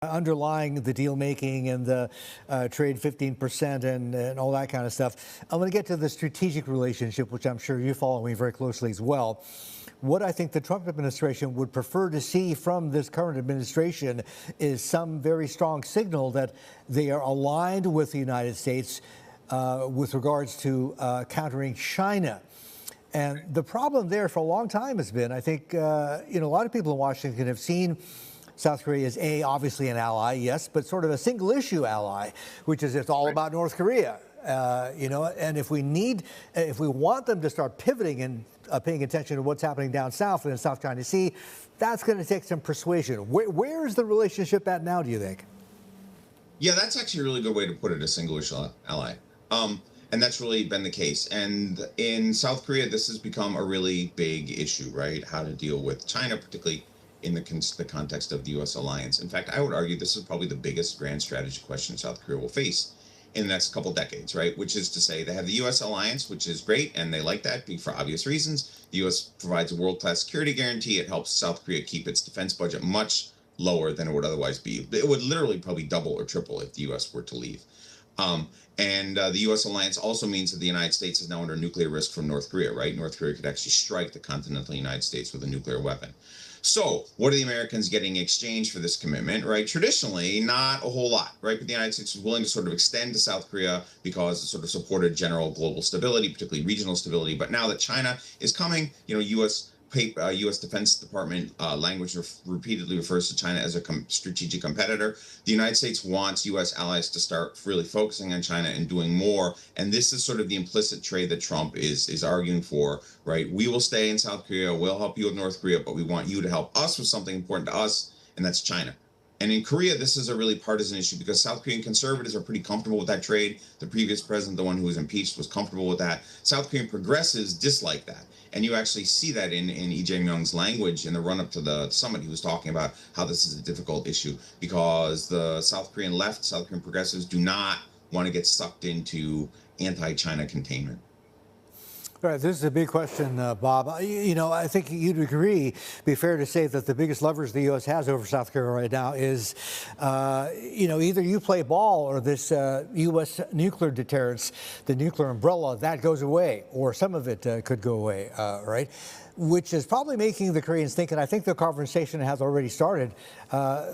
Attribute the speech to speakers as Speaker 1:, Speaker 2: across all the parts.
Speaker 1: underlying the deal making and the trade 15% and all that kind of stuff. I'm going to get to the strategic relationship, which I'm sure you're following very closely as well. What I think the Trump administration would prefer to see from this current administration is some very strong signal that they are aligned with the United States with regards to countering China. And the problem there for a long time has been, I think, a lot of people in Washington have seen South Korea as obviously an ally, yes, but sort of a single issue ally, which is it's all about North Korea. And if we want them to start pivoting and paying attention to what's happening down south in the South China Sea, that's going to take some persuasion. Where is the relationship at now, do you think?
Speaker 2: Yeah, that's actually a really good way to put it, a single issue ally. And that's really been the case. And in South Korea, this has become a really big issue, right? How to deal with China, particularly in the context of the U.S. alliance. In fact, I would argue this is probably the biggest grand strategy question South Korea will face in the next couple decades, right? Which is to say they have the U.S. alliance, which is great, and they like that for obvious reasons. The U.S. provides a world-class security guarantee. It helps South Korea keep its defense budget much lower than it would otherwise be. It would literally probably double or triple if the U.S. were to leave. The U.S. alliance also means that the United States is now under nuclear risk from North Korea, right? North Korea could actually strike the continental United States with a nuclear weapon. So what are the Americans getting in exchange for this commitment, right? Traditionally, not a whole lot, right? But the United States was willing to sort of extend to South Korea because it sort of supported general global stability, particularly regional stability. But now that China is coming, U.S. Defense Department language repeatedly refers to China as a strategic competitor. The United States wants U.S. allies to start really focusing on China and doing more. And this is sort of the implicit trade that Trump is arguing for, right? We will stay in South Korea. We'll help you with North Korea, but we want you to help us with something important to us, and that's China. And in Korea, this is a really partisan issue because South Korean conservatives are pretty comfortable with that trade. The previous president, the one who was impeached, was comfortable with that. South Korean progressives dislike that. And you actually see that in Lee Jae-myung's language in the run-up to the summit. He was talking about how this is a difficult issue because the South Korean left, South Korean progressives do not want to get sucked into anti-China containment.
Speaker 1: All right, this is a big question, Bob. I think you'd agree, be fair to say that the biggest leverage the U.S. has over South Korea right now is, either you play ball or this U.S. nuclear deterrence, the nuclear umbrella, that goes away, or some of it could go away, right? Which is probably making the Koreans think, and I think the conversation has already started,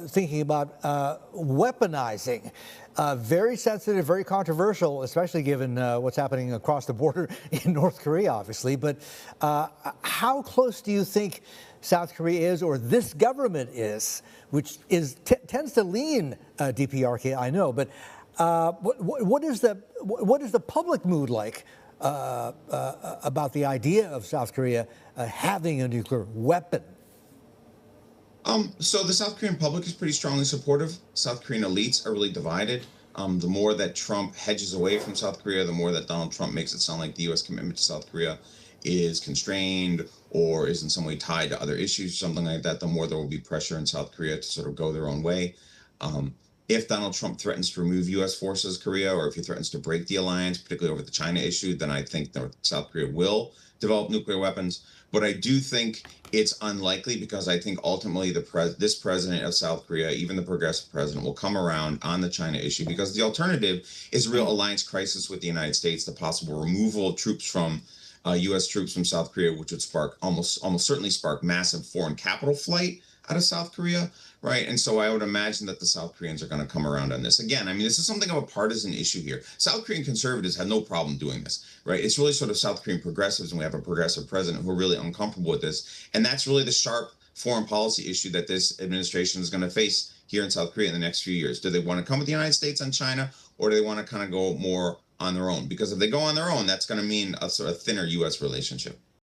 Speaker 1: thinking about weaponizing. Very sensitive, very controversial, especially given what's happening across the border in North Korea, obviously. But how close do you think South Korea is, or this government is, which tends to lean DPRK, I know, but what is the public mood like about the idea of South Korea having a nuclear weapon?
Speaker 2: So the South Korean public is pretty strongly supportive. South Korean elites are really divided. The more that Trump hedges away from South Korea, the more that Donald Trump makes it sound like the U.S. commitment to South Korea is constrained or is in some way tied to other issues, something like that, the more there will be pressure in South Korea to sort of go their own way. If Donald Trump threatens to remove U.S. forces Korea, or if he threatens to break the alliance, particularly over the China issue, then I think South Korea will develop nuclear weapons. But I do think it's unlikely because I think ultimately this president of South Korea, even the progressive president, will come around on the China issue because the alternative is a real alliance crisis with the United States, the possible removal of troops from U.S. troops from South Korea, which would spark almost certainly spark massive foreign capital flight out of South Korea, right? And so I would imagine that the South Koreans are going to come around on this. Again, I mean, this is something of a partisan issue here. South Korean conservatives have no problem doing this, right? It's really sort of South Korean progressives, and we have a progressive president who are really uncomfortable with this. And that's really the sharp foreign policy issue that this administration is going to face here in South Korea in the next few years. Do they want to come with the United States on China, or do they want to kind of go more on their own? Because if they go on their own, that's going to mean a sort of thinner U.S. relationship.